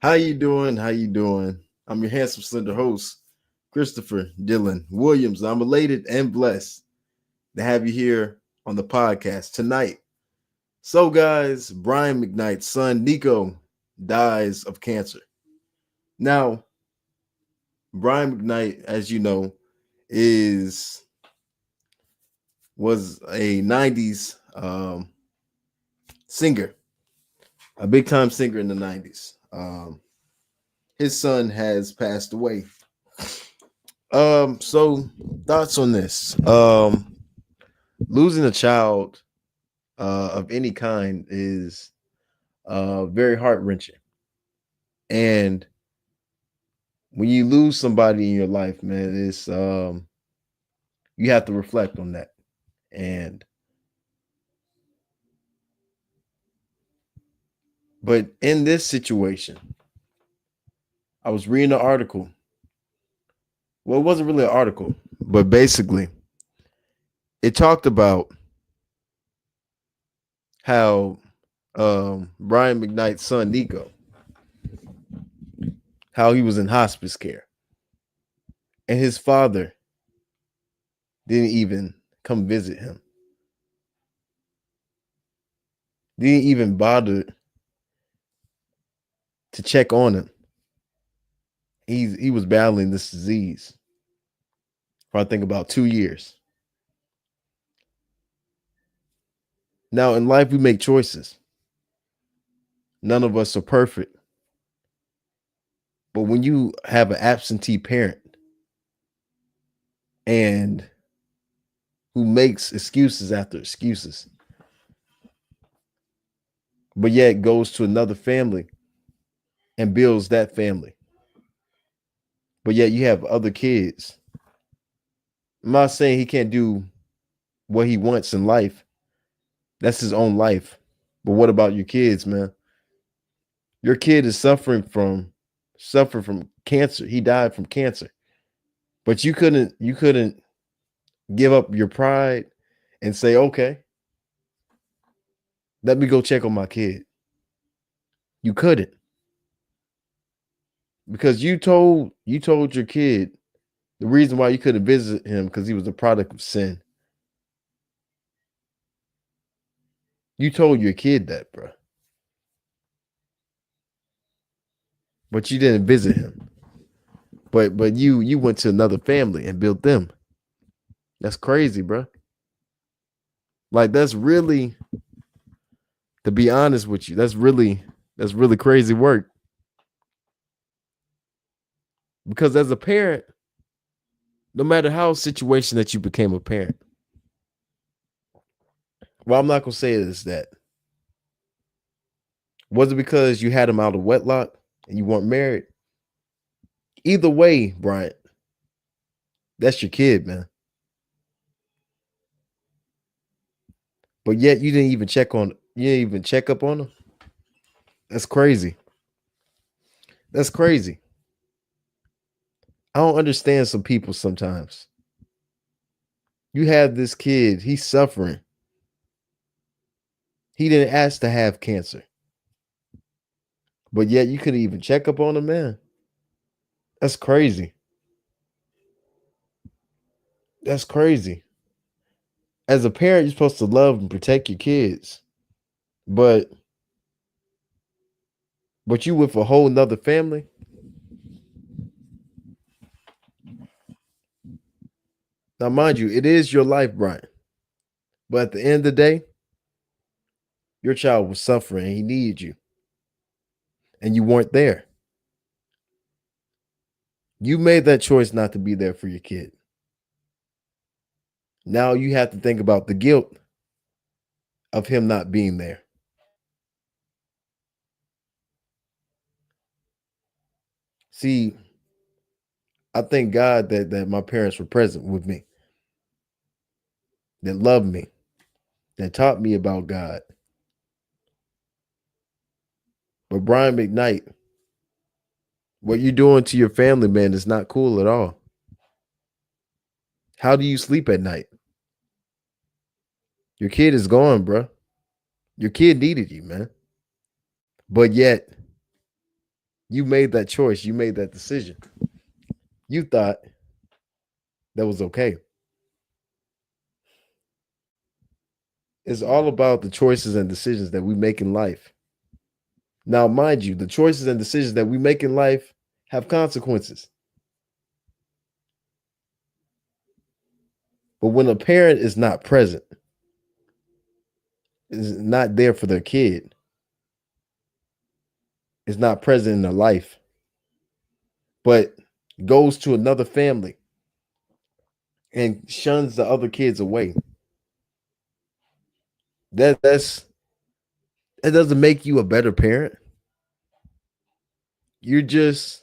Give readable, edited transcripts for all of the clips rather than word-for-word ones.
How you doing? How you doing? I'm your handsome, slender host, Christopher Dylan Williams. I'm elated and blessed to have you here on the podcast tonight. So, guys, Brian Mcknight's son, Nico, dies of cancer. Now, Brian Mcknight, as you know, is was a 90s singer, a big time singer in the 90s. His son has passed away. So thoughts on this? Losing a child of any kind is very heart wrenching, and when you lose somebody in your life, man, it's you have to reflect on that. And but in this situation, I was reading an article. Well, it wasn't really an article, but basically, it talked about how Brian McKnight's son Nico, how he was in hospice care, and his father didn't even come visit him. Didn't even bother to check on him. He was battling this disease for I think about 2 years. Now in life we make choices. None of us are perfect. But when you have an absentee parent and who makes excuses after excuses, but yet goes to another family and builds that family, but yet you have other kids. I'm not saying he can't do what he wants in life. That's his own life. But what about your kids, man? Your kid is suffering from cancer. He died from cancer. But you couldn't give up your pride and say, "Okay, let me go check on my kid." You couldn't, because you told your kid the reason why you couldn't visit him because he was a product of sin. You told your kid that, bro. But you didn't visit him. But you went to another family and built them. That's crazy, bro. Like that's really, to be honest with you, that's really crazy work. Because as a parent, no matter how situation that you became a parent, well, I'm not gonna say is that. Was it because you had him out of wedlock and you weren't married? Either way, Bryant, that's your kid, man. But yet you didn't even check up on him. That's crazy. That's crazy. I don't understand some people sometimes. You have this kid, he's suffering. He didn't ask to have cancer. But yet you couldn't even check up on him, man. That's crazy. That's crazy. As a parent, you're supposed to love and protect your kids. But you with a whole nother family. Now, mind you, it is your life, Brian. But at the end of the day, your child was suffering and he needed you. And you weren't there. You made that choice not to be there for your kid. Now you have to think about the guilt of him not being there. See, I thank God that my parents were present with me, that loved me, that taught me about God. But Brian McKnight, what you're doing to your family, man, is not cool at all. How do you sleep at night? Your kid is gone, bro. Your kid needed you, man. But yet You made that choice. You made that decision. You thought that was okay. It's all about the choices and decisions that we make in life. Now, mind you, the choices and decisions that we make in life have consequences. But when a parent is not present, is not there for their kid, is not present in their life, but goes to another family and shuns the other kids away, that doesn't make you a better parent. You're just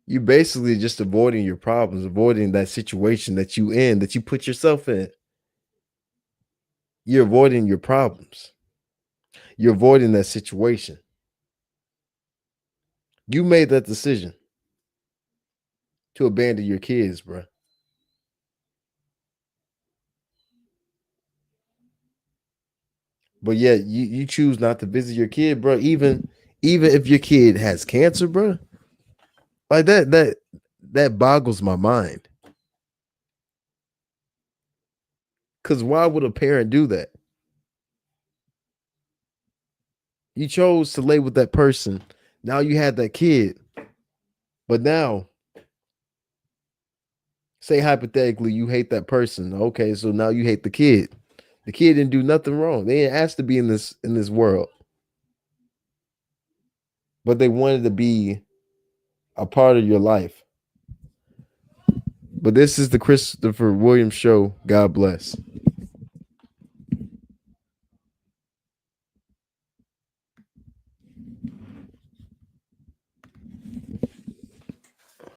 you're basically just avoiding your problems, avoiding that situation that you put yourself in. You're avoiding your problems. You're avoiding that situation. You made that decision to abandon your kids, bro. But yet you choose not to visit your kid, bro. Even if your kid has cancer, bro. Like that boggles my mind. Cause why would a parent do that? You chose to lay with that person. Now you had that kid. But now, say hypothetically, you hate that person. Okay, so now you hate the kid. The kid didn't do nothing wrong. They didn't ask to be in this world, but they wanted to be a part of your life. But this is the Christopher Williams Show. God bless.